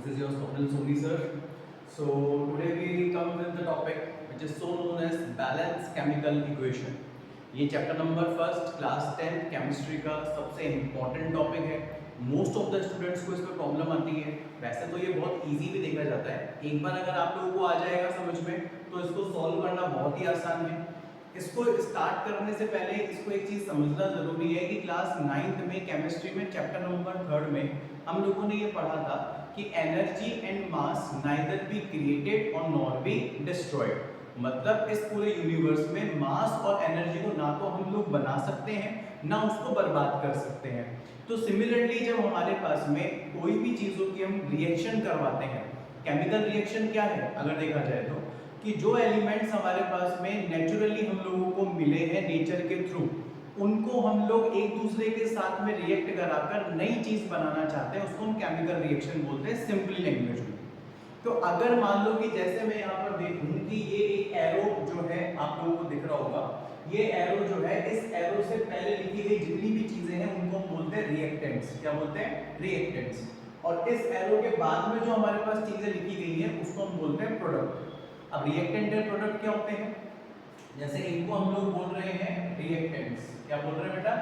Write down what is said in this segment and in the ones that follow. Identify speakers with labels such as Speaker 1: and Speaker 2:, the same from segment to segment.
Speaker 1: This is your Swapnil Soni sir. So today we come with the topic which is so known as balanced chemical equation. ये chapter number first class 10 chemistry का सबसे important topic है. Most of the students को इसमें problem आती है. वैसे तो ये बहुत इजी भी देखा जाता है. एक बार अगर आप लोगों को आ जाएगा समझ में तो इसको सॉल्व करना बहुत ही आसान है. इसको स्टार्ट करने से पहले इसको एक चीज समझना जरूरी है कि क्लास 9th में केमिस्ट्री में चैप्टर नंबर 3 में हम लोगों ने ये पढ़ा था कि energy and mass neither be created और नॉर बी डिस्ट्रॉयड. मतलब इस पूरे यूनिवर्स में मास और एनर्जी को ना तो हम लोग बना सकते हैं ना उसको बर्बाद कर सकते हैं. तो सिमिलरली जब हमारे पास में कोई भी चीजों की हम रिएक्शन करवाते हैं, केमिकल रिएक्शन क्या है अगर देखा जाए तो कि जो एलिमेंट्स हमारे पास में नेचुरली हम लोगों को मिले हैं नेचर के थ्रू, उनको हम लोग एक दूसरे के साथ में रिएक्ट कराकर नई चीज बनाना चाहते हैं, उसको हम केमिकल रिएक्शन बोलते हैं सिंपली लैंग्वेज में. तो अगर मान लो कि जैसे मैं यहाँ पर देखूं कि ये एक एरो जो है आप लोगों को दिख रहा होगा, ये एरो जो है इस एरो से पहले लिखी गई जितनी भी चीजें हैं उनको हम बोलते हैं रिएक्टेंट्स. क्या बोलते हैं? रिएक्टेंट्स. और इस एरो के बाद में जो हमारे पास चीजें लिखी गई हैं उसको हम बोलते हैं प्रोडक्ट. अब रिएक्टेंट और प्रोडक्ट क्या होते हैं? जैसे इनको हम लोग बोल रहे हैं रिएक्टेंट्स. क्या बोल रहे हैं बेटा?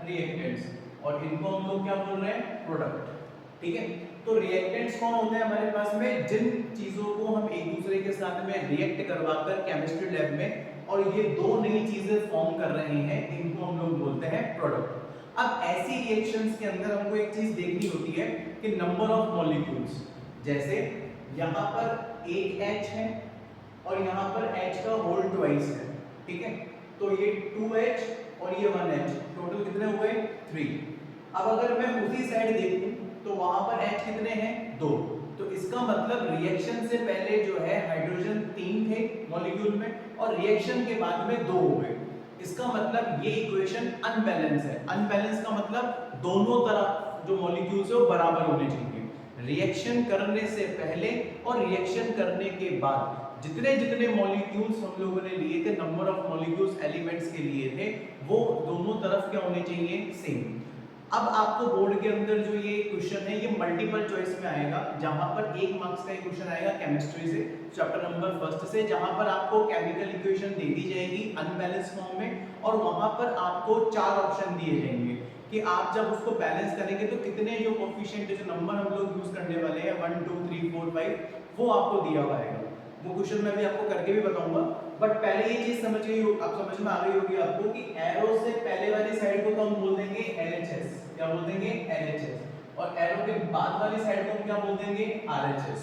Speaker 1: रिएक्टेंट्स. और इनको हम लोग क्या बोल रहे हैं? प्रोडक्ट. ठीक है. तो रिएक्टेंट्स कौन होते हैं हमारे पास में? जिन चीजों को हम एक दूसरे के साथ में रिएक्ट करवाकर केमिस्ट्री लैब में और ये दो नई चीजें फॉर्म कर रहे हैं, इनको हम लोग बोलते हैं प्रोडक्ट. अब ऐसी रिएक्शंस के अंदर हमको एक चीज देखनी होती है कि नंबर ऑफ मॉलिक्यूल्स. जैसे यहाँ पर एक H है और यहाँ पर H का होल ट्वाइस है. ठीक है. तो ये 2H और ये 1H, टोटल कितने हुए? 3. अब अगर मैं उसी साइड देखूं तो वहां पर H कितने हैं? 2. तो इसका मतलब रिएक्शन से पहले जो है हाइड्रोजन 3 थे मॉलिक्यूल में और रिएक्शन के बाद में 2 हो गए. इसका मतलब ये इक्वेशन अनबैलेंस है. अनबैलेंस का मतलब दोनों तरफ जो मॉलिक्यूल्स है वो बराबर होने चाहिए. रिएक्शन करने से पहले और रिएक्शन करने के बाद जितने जितने मॉलिक्यूल्स हम लोगों ने लिए थे, नंबर ऑफ मॉलिक्यूल्स एलिमेंट्स के लिए थे, वो दोनों तरफ क्या होने चाहिए? सेम. अब आपको बोर्ड के अंदर जो ये क्वेश्चन है ये मल्टीपल चॉइस में आएगा, जहां पर 1 मार्क्स का एक क्वेश्चन आएगा केमिस्ट्री से चैप्टर नंबर 1 से, जहां पर आपको केमिकल इक्वेशन दे दी जाएगी अनबैलेंस फॉर्म में और वहां पर आपको 4 ऑप्शन दिए जाएंगे कि आप जब उसको बैलेंस करेंगे तो कितने जो कोफिशिएंट जो नंबर हम लोग यूज करने वाले हैं 1 2 3 4 5 वो आपको दिया हुआ है. वो क्वेश्चन मैं भी आपको करके भी बताऊंगा. बट पहले ये चीज समझ गई आप समझ में आ गई होगी आपको कि एरो से पहले वाली साइड को तो हम बोल देंगे LHS. क्या बोल देंगे? LHS. और एरो के बाद वाली साइड को हम क्या बोल देंगे? RHS.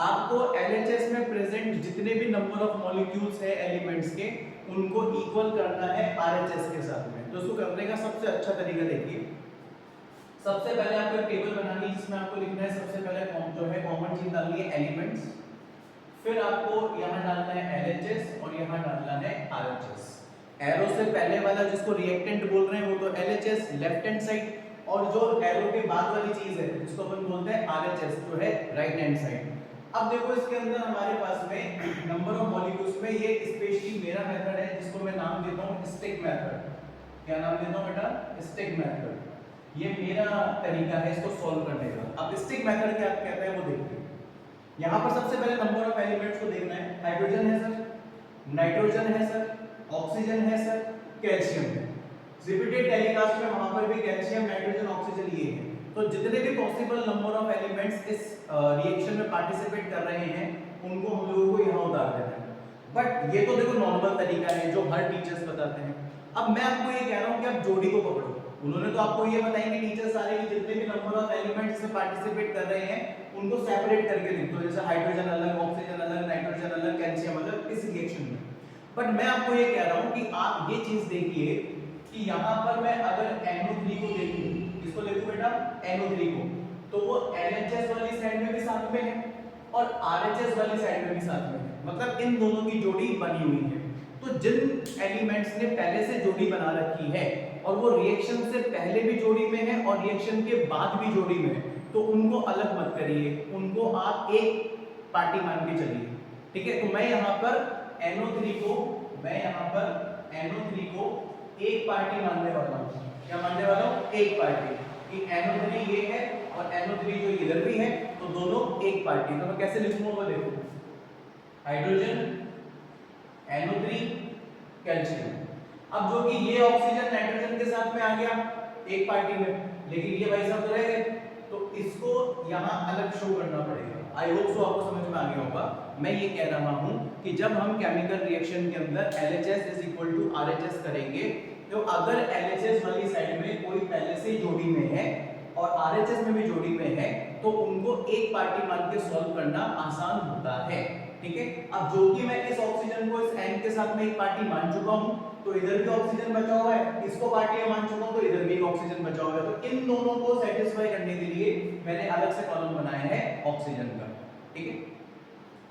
Speaker 1: आपको LHS में प्रेजेंट जितने भी नंबर ऑफ मॉलिक्यूल्स है एलिमेंट्स के उनको इक्वल करना है RHS के साथ में. तो उसको करने का सबसे अच्छा तरीका देखिए. सबसे पहले आपको एक टेबल बनानी है जिसमें आपको लिखना है सबसे पहले जो है कॉमन चीज डालनी है एलिमेंट्स, फिर आपको यहाँ डालना है LHS और यहाँ डालना है RHS. एरो से पहले वाला जिसको रिएक्टेंट बोल रहे हैं वो तो LHS लेफ्ट हैंड साइड, और जो एरो के बाद वाली चीज है जिसको अपन बोलते हैं RHS जो है राइट हैंड साइड. अब देखो इसके अंदर हमारे पास में नंबर ऑफ मॉलिक्यूल्स में ये स्पेशली मेरा मेथड है जिसको मैं नाम देता हूँ स्टिक मेथड. क्या नाम देता हूँ बेटा? Stick method. ये मेरा तरीका है इसको सॉल्व करने का. अब स्टिक मेथड क्या कहता है वो देखते हैं. यहाँ पर सबसे पहले नंबर ऑफ एलिमेंट्स को देखना है. हाइड्रोजन है सर, नाइट्रोजन है सर, ऑक्सीजन है सर, कैल्शियम है. रिपीटेड टेलीकास्ट में वहां पर भी कैल्शियम नाइट्रोजन ऑक्सीजन ये है. तो जितने भी पॉसिबल नंबर ऑफ एलिमेंट्स इस रिएक्शन में पार्टिसिपेट कर रहे हैं उनको हम लोगों को यहाँ उतार देना है. बट ये तो देखो नॉर्मल तरीका है जो हर टीचर्स बताते हैं. अब मैं आपको ये कह रहा हूँ कि आप जोड़ी को पकड़ो. उन्होंने तो आपको ये बताएंगे टीचर सारे कि जितने भी नंबर ऑफ एलिमेंट्स इसमें पार्टिसिपेट कर रहे हैं उनको सेपरेट करके लिख दो. जैसे हाइड्रोजन अलग, ऑक्सीजन अलग, नाइट्रोजन अलग, कैल्शियम अलग इस रिएक्शन में. बट मैं आपको ये कह रहा हूँ कि आप ये चीज देखिए कि यहाँ पर मैं अगर NO3 को देखूं, किसको देखूं बेटा? NO3 को, तो वो LHS वाली साइड में भी साथ में है और RHS वाली साइड में भी साथ में है. मतलब इन दोनों की जोड़ी बनी हुई है. तो जिन एलिमेंट्स ने पहले से जोड़ी बना रखी है और वो रिएक्शन से पहले भी जोड़ी में है और रिएक्शन के बाद भी जोड़ी में है, तो उनको अलग मत करिए, उनको आप एक पार्टी मान के चलिए. ठीक है. तो मैं यहाँ पर NO3 को एक पार्टी मानने वाला हूँ. क्या मानने वाला हूँ? एक पार्टी. कि NO3 ये है और NO3 जो इधर भी है तो दोनों एक पार्टी, तो मैं कैसे लिखूंगा वो देखो, हाइड्रोजन NO3 कैल्शियम। अब जो कि ये ऑक्सीजन नाइट्रोजन के साथ में आ गया एक पार्टी में, लेकिन ये भाई साहब तो रह गए, तो इसको यहाँ अलग शो करना पड़ेगा। आई होप सो आपको समझ में आ गया होगा। मैं ये कह रहा हूँ कि जब हम केमिकल रिएक्शन के अंदर LHS is equal to RHS करेंगे, तो अगर LHS वाली साइड में कोई पहले से जोड़ी में है और RHS में भी जोड़ी में है, तो उनको एक पार्टी मान के सॉल्व करना आसान होता है, ठीक है। अब जो कि मैं इस ऑक्सीजन को इस N के साथ में एक पार्टी मान चुका हूँ, तो इधर भी ऑक्सीजन बचा हुआ है, इसको पार्टी मान चुका हूँ, तो इधर भी ऑक्सीजन बचा हुआ है। तो इन दोनों को सेटिस्फाई करने के लिए मैंने अलग से कॉलम बनाया है ऑक्सीजन का, ठीक है।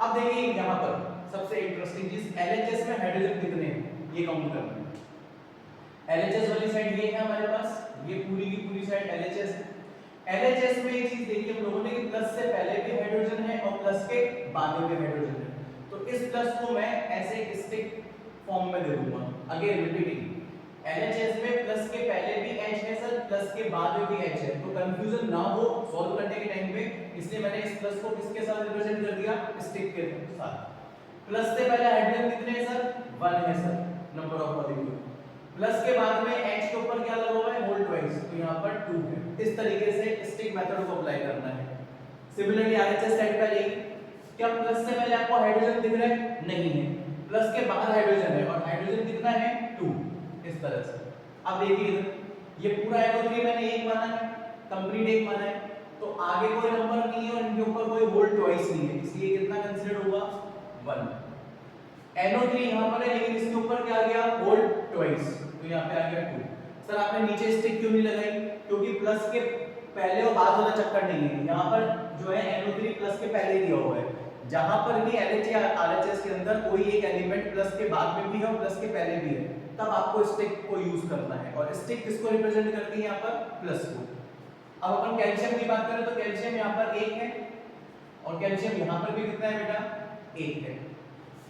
Speaker 1: अब देखिए यहाँ पर सबसे इंटरेस्टिंग चीज, LHS में हाइड्रोजन कितने हैं ये काउंट करना है। LHS वाली साइड ये है हमारे पास, ये पूरी की पूरी साइड LHS है। LHS में एक चीज देखिए हम लोगों ने कि प्लस से पहले भी हाइड्रोजन है और प्लस के बाद में भी हाइड्रोजन है, तो इस प्लस को मैं ऐसे एक स्टिक फॉर्म में दे दूंगा। अगेन रिपीटिंग, LHS में प्लस के पहले भी H है सर, प्लस के बाद में भी H है, तो कंफ्यूजन ना हो सॉल्व करने के टाइम पे, इसलिए मैंने इस प्लस को किसके साथ रिप्रेजेंट कर दिया, स्टिक के साथ। प्लस से पहले हाइड्रोजन कितने हैं सर, 1 है sir, number of molecule. Plus के बाद में H के ऊपर क्या लगा हुआ है, होल ट्वाइस, तो यहाँ पर 2 है। इस तरीके से स्टिक मेथड को अप्लाई करना है। सिमिलरली RHS साइड पर आइए, क्या प्लस से पहले आपको हाइड्रोजन दिख रहा है, नहीं है, प्लस के बाद हाइड्रोजन है और हाइड्रोजन कितना है, 2, इस तरह से। अब देखिए इधर ये पूरा NO3 मैंने एक माना है, कंप्लीट एक माना है, तो आगे कोई नंबर नहीं है और इनके ऊपर कोई होल ट्वाइस नहीं है, इसलिए कितना कंसीडर होगा, 1। NO3 यहाँ पर है लेकिन इसके ऊपर क्या आ गया, होल ट्वाइस, तो यहाँ पे आ गया 2। सर आपने नीचे स्टिक क्यों नहीं लगाई, क्योंकि प्लस के पहले और बाद वाला चक्कर नहीं है, यहाँ पर जो है NO3 प्लस के पहले दिया हुआ है। जहां पर भी LH या RHS के अंदर कोई एक एलिमेंट प्लस के बाद में भी है और प्लस के पहले भी है, तब आपको स्टिक को यूज करना है, और स्टिक किसको रिप्रेजेंट करती है यहाँ पर, प्लस को। अब अपन कैल्शियम की बात करें तो कैल्शियम यहाँ पर 1 है और कैल्शियम यहाँ पर भी कितना है बेटा, 1 है।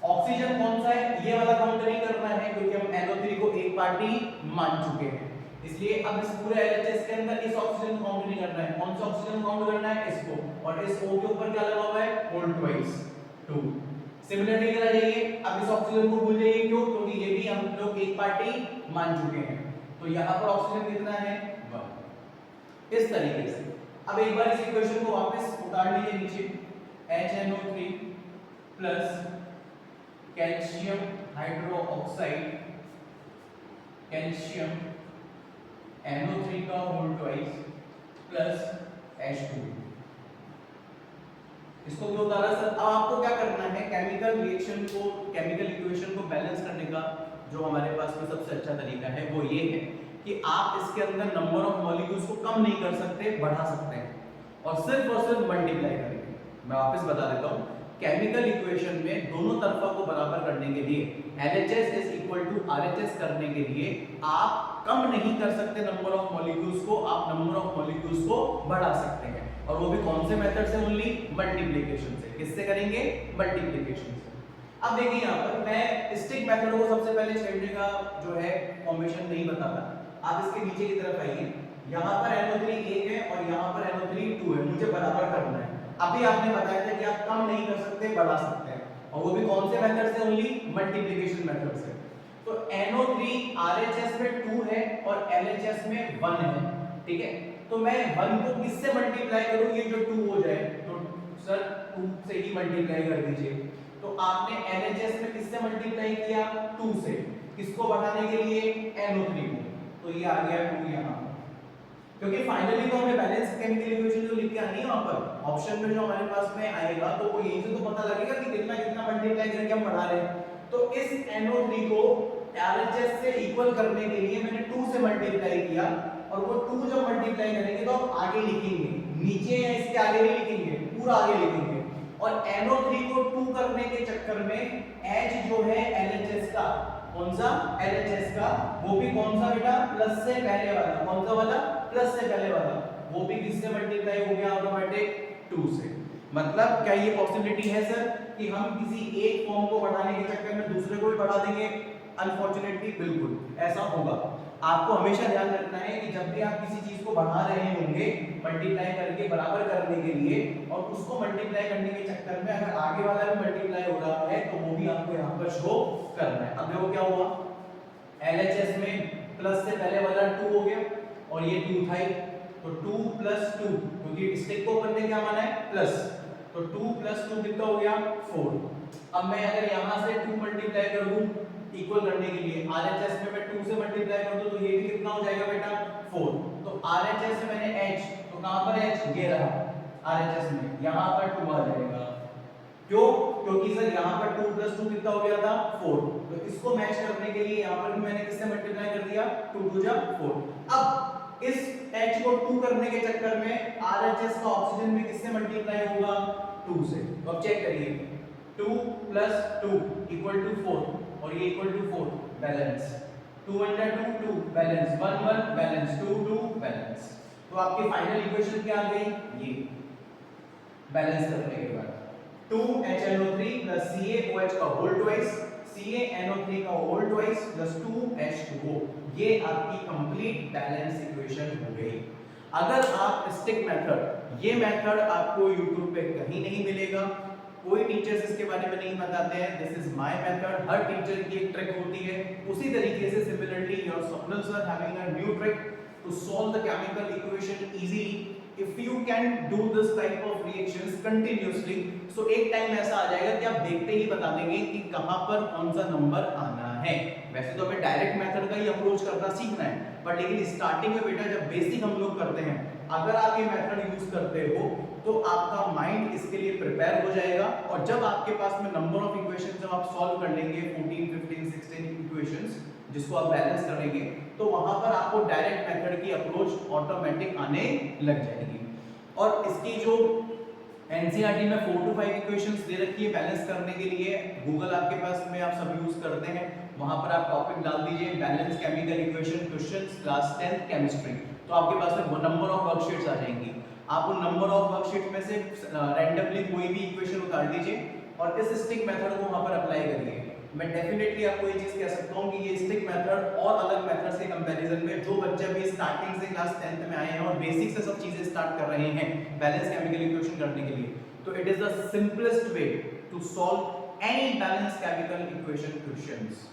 Speaker 1: ऑक्सीजन कौन सा है, ये वाला काउंट नहीं करना है क्योंकि हम NO3 को एक पार्टी मान चुके हैं, इसलिए अब इस पूरे LHS के अंदर इस ऑक्सीजन को काउंट नहीं करना है। कौन सा ऑक्सीजन काउंट करना है, इसको, और इस O के ऊपर क्या लगा हुआ है, होल ट्वाइस, 2। सिमिलरली इधर आ जाइए, अब इस ऑक्सीजन को भूल जाइए, क्यों, क्योंकि ये भी हम लोग एक पार्टी मान चुके हैं, तो यहाँ पर ऑक्सीजन कितना है, 1। इस तरीके से अब एक बार इस इक्वेशन को वापस उतार लीजिए नीचे, HNO3 plus calcium hydroxide, calcium NO3 का होल ट्वाइस प्लस H2, इसको क्यों उतारा सर। अब आपको क्या करना है, केमिकल रिएक्शन को, केमिकल इक्वेशन को बैलेंस करने का जो हमारे पास में सबसे अच्छा तरीका है वो ये है कि आप इसके अंदर नंबर ऑफ मॉलिक्यूल्स को कम नहीं कर सकते, बढ़ा सकते हैं, और सिर्फ मल्टीप्लाई करेंगे। मैं वापस बता देता हूँ, केमिकल इक्वेशन में दोनों तरफा को बराबर करने के लिए, LHS is equal to RHS करने के लिए आप कम नहीं कर सकते नंबर ऑफ मॉलिक्यूल्स को, आप नंबर ऑफ मॉलिक्यूल्स को बढ़ा सकते हैं, और वो भी कौन से मेथड से, ओनली मल्टीप्लिकेशन से। किससे करेंगे, मल्टीप्लिकेशन से। अब देखिए यहाँ पर मैं स्टिक मेथड को सबसे पहले छेड़ने का जो है फॉर्मेशन नहीं बताता, आप इसके नीचे की तरफ आइए, यहाँ पर NO3 1 है और यहाँ पर NO3 2 है, मुझे बराबर करना है। अभी आपने बताया था कि आप कम नहीं कर सकते, बढ़ा सकते हैं, और वो भी कौन से मेथड से, ओनली मल्टीप्लिकेशन मेथड से। तो NO3 RHS में 2 है और LHS में 1 है, ठीक है, तो मैं 1 को किससे मल्टीप्लाई करूं, ये जो 2 हो जाए, तो सर 2 से ही मल्टीप्लाई कर दीजिए। तो आपने LHS में किससे मल्टीप्लाई किया, 2 से, किसको बढ़ाने के लिए, NO3 को, तो ये आ गया 2 यहाँ, क्योंकि फाइनली तो हमें बैलेंस केमिकल इक्वेशन जो लिख के आनी है वहां पर ऑप्शन में जो हमारे पास में आएगा, तो वो यहीं से तो पता लगेगा कि कितना कितना मल्टीप्लाई करके हम बढ़ा रहे हैं। तो इस NO3 को RHS से इक्वल करने के लिए मैंने 2 से मल्टीप्लाई किया, और वो 2 जब मल्टीप्लाई करेंगे तो आप आगे लिखेंगे, नीचे या इसके आगे नहीं लिखेंगे, पूरा आगे लिखेंगे, और NO3 को 2 करने के चक्कर में H जो है LHS का, कौन सा, LHS का, वो भी कौन सा बेटा, प्लस से पहले वाला, कौन सा वाला, प्लस से पहले वाला, वो भी किससे मल्टीप्लाई हो गया, ऑटोमेटिक 2 से। मतलब क्या ये पॉसिबिलिटी है सर कि हम किसी एक फॉर्म को बढ़ाने के चक्कर में दूसरे को भी बढ़ा देंगे, अनफॉर्चुनेटली बिल्कुल ऐसा होगा। आपको हमेशा ध्यान रखना है कि जब भी आप किसी चीज को बढ़ा रहे होंगे मल्टीप्लाई करके बराबर करने के लिए, और उसको मल्टीप्लाई करने के चक्कर में अगर आगे वाला भी मल्टीप्लाई हो रहा है तो वो भी आपको यहाँ पर शो करना है। अब देखो क्या हुआ, LHS में प्लस से पहले वाला 2 हो गया और ये 2 था ही, तो 2 + 2, क्योंकि स्टिक को अपन ने क्या माना है प्लस, तो 2 + 2 कितना हो गया 4। अब मैं अगर यहाँ से 2 मल्टीप्लाई कर दूं इक्वल करने के लिए, RHS में मैं 2 से मल्टीप्लाई कर दूं तो ये भी कितना हो जाएगा बेटा 4। तो RHS से मैंने H, तो कहां पर H, ये रहा RHS में, यहां पर 2 आ जाएगा। क्यों? क्योंकि सर यहां पर 2 + 2 कितना हो गया था 4, तो इसको मैच करने के लिए यहां पर भी मैंने किससे मल्टीप्लाई कर दिया, 2 × 2 = 4। अब इस H को 2 करने के चक्कर में RHS का ऑक्सीजन में किससे मल्टीप्लाई होगा, 2 से। तो अब चेक करिए, 2 + 2 = 4 और ये = 4, बैलेंस, 2 × 2 2 बैलेंस, 1 1 बैलेंस, 2 2 बैलेंस। तो आपकी फाइनल इक्वेशन क्या आ गई, ये बैलेंस करने के बाद 2HNO3 + CaOH का होल ट्वाइस, CaNO3 का होल ट्वाइस + 2H2O, ये आपकी कंप्लीट बैलेंस इक्वेशन हो गई। अगर आप स्टिक मेथड, ये मेथड आपको YouTube पे कहीं नहीं मिलेगा, कोई टीचर्स इसके बारे में नहीं बताते हैं, दिस इज माय मेथड, हर टीचर की एक ट्रिक होती है। उसी तरीके से similarly your Swapnil sir having a new trick to solve the chemical equation easily. If you can do this type of reactions continuously, so एक टाइम ऐसा आ जाएगा कि आप देखते ही बता देंगे कि कहां पर कौन सा नंबर आना है। वैसे तो हमें डायरेक्ट मेथड का ही अप्रोच करना सीखना है, बट लेकिन स्टार्टिंग में बेटा जब बेसिक हम लोग करते हैं, अगर आप ये मेथड यूज करते हो तो आपका माइंड इसके लिए प्रिपेयर हो जाएगा, और जब आपके पास में नंबर ऑफ इक्वेशंस जब आप सॉल्व कर लेंगे 14 15 16 इक्वेशंस जिसको आप बैलेंस करेंगे, तो वहां पर आपको डायरेक्ट मेथड की अप्रोच ऑटोमेटिक आने लग जाएगी। और इसकी जो एनसीईआरटी में 4 to 5 इक्वेशंस दे रखी है बैलेंस करने के लिए, गूगल आपके पास में आप सब यूज करते हैं, वहां पर आप टॉपिक डाल दीजिए balance chemical equation questions class 10th chemistry, तो आपके पास में नंबर ऑफ वर्कशीट्स आ जाएंगी। आप उन नंबर ऑफ वर्कशीट में से रैंडमली कोई भी इक्वेशन उतार लीजिए और इस स्टिक मेथड को वहां पर अप्लाई करिए। मैं डेफिनेटली आपको ये चीज कह सकता हूं कि ये स्टिक मेथड और अलग मेथड्स के कंपैरिजन में, जो बच्चे भी स्टार्टिंग से क्लास 10th में आए हैं और बेसिक से सब चीजें स्टार्ट कर रहे हैं बैलेंस केमिकल इक्वेशन करने के लिए, तो it is the simplest way to solve any balance chemical equation questions.